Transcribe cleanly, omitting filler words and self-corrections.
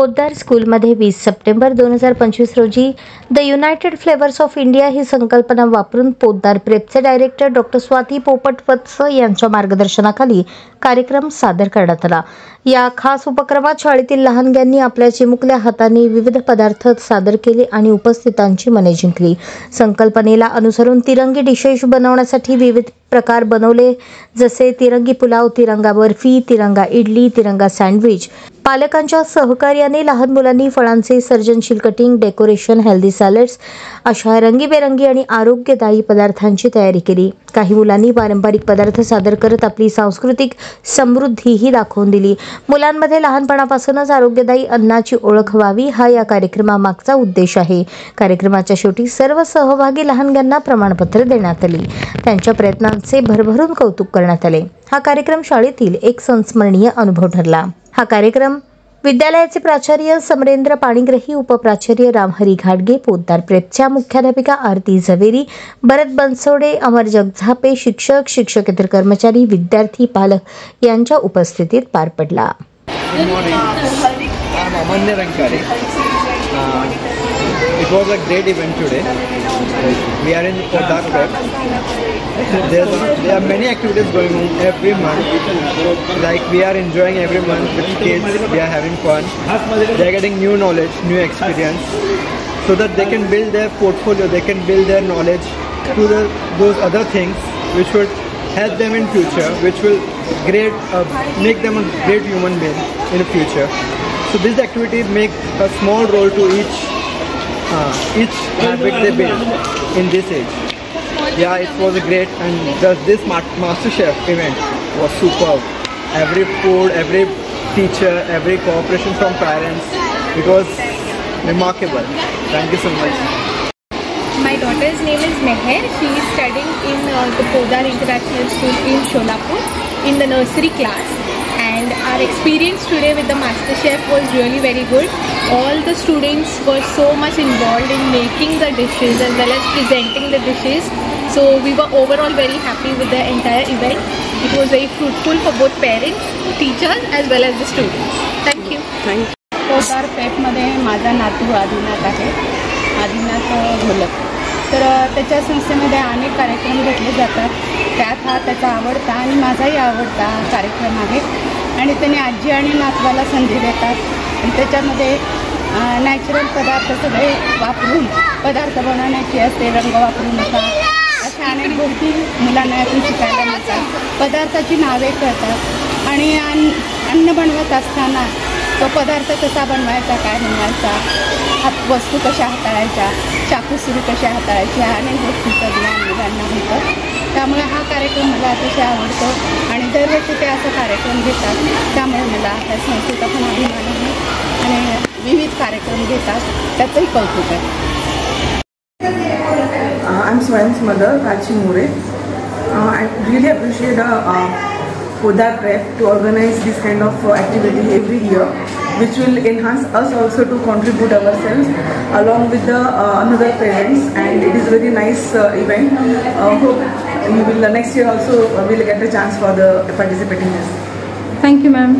पोद्दार स्कूलमध्ये 20 सप्टेंबर 2025 रोजी the united flavours of India ही संकल्पना वापरून पोद्दार प्रेपचे डायरेक्टर डॉक्टर स्वाती पोपट वत्स यांच्या मार्गदर्शनाखाली कार्यक्रम सादर करण्यात आला। या खास उपक्रमात शाळेतील लहानग्यांनी आपल्या चिमुकल्या हातांनी विविध पदार्थ सादर केले आणि उपस्थितांची मने जिंकली। संकल्पनेला अनुसरून तिरंगी डिशेस बनवण्यासाठी विविध प्रकार बनवले, जसे तिरंगी पुलाव, तिरंगा बर्फी, तिरंगा इडली, तिरंगा सँडविच। पालकांच्या सहकार्याने लहान मुलांनी फळांचे सर्जनशील कटिंग, डेकोरेशन, हेल्दी सॅलड्स अशा रंगीबेरंगी आणि आरोग्यदायी पदार्थांची तयारी केली। काही मुलांनी पारंपरिक पदार्थ सादर करत आपली सांस्कृतिक समृद्धीही दाखवून दिली। मुलांमध्ये लहानपणापासूनच आरोग्यदायी अन्नाची ओळख व्हावी हा या कार्यक्रमामागचा उद्देश आहे। कार्यक्रमाच्या शेवटी सर्व सहभागी लहानग्यांना प्रमाणपत्र देण्यात आली। त्यांच्या प्रयत्नांचे भरभरून कौतुक करण्यात आले। हा कार्यक्रम शाळेतील एक संस्मरणीय अनुभव ठरला। हा कार्यक्रम विद्यालयाचे प्राचार्य समरेंद्र पाणिग्रही, उपप्राचार्य रामहरी घाटगे, पोद्दार प्रेपच्या मुख्याध्यापिका आरती झवेरी, भरत बनसोडे, अमर जगझापे, शिक्षक, शिक्षकेतर कर्मचारी, विद्यार्थी, पालक यांच्या उपस्थितीत पार पडला। It was a great event today. We are in Poddar Prep. There are many activities going on every month. Like we are enjoying every month with kids. We are having fun. They are getting new knowledge, new experience, so that they can build their portfolio. They can build their knowledge to those other things which would help them in future, which will make them a great human being in the future. So these activities make a small role to each habit they build in this age. Yeah, it was great, and this MasterChef event was superb. Every food, every teacher, every cooperation from parents, it was remarkable. Thank you so much. My daughter's name is Meher. She is studying in the Poddar International School in Sholapur in the nursery class. And our experience today with the MasterChef was really very good. All the students were so much involved in making the dishes as well as presenting the dishes. So we were overall very happy with the entire event. It was very fruitful for both parents, teachers as well as the students. Thank you. Poddar प्रेपमध्ये माझा नातू आदिनाथ आहे, आदिनाथ घोलक। तर त्याच्या संस्थेमध्ये अनेक कार्यक्रम घेतले जातात। त्यात हा त्याचा आवडता आणि माझाही आवडता कार्यक्रम आहे। आणि त्याने आजी आणि नातवाला संधी देतात आणि त्याच्यामध्ये नॅचरल पदार्थ सगळे वापरून पदार्थ बनवण्याची असते, रंग वापरू नका अशा अनेक गोष्टी मुलांना यातून शिकायला मिळतात। पदार्थाची नावे कळतात आणि अन्न बनवत असताना तो पदार्थ कसा बनवायचा, काय बनवायचा, वस्तू कशा हाताळायच्या, चाकूसुरी कशा हाताळायच्या, अनेक गोष्टींचं ज्ञान मुलांना होतं। त्यामुळे हा कार्यक्रम मला अतिशय आवडतो आणि दरवर्षी ते असा कार्यक्रम घेतात। त्यामुळे मला त्या संस्थेचा पण अभिमान आहे आणि विविध कार्यक्रम घेतात त्याचंही कौतुक आहे। I'm Swayan's mother, Rachi More. I really appreciate Poddar Prep to organize this kind of activity every year, which will enhance us also to contribute ourselves along with the another parents, and it is a very nice event. Hope you will next year also will get a chance for the participating this. Thank you, ma'am.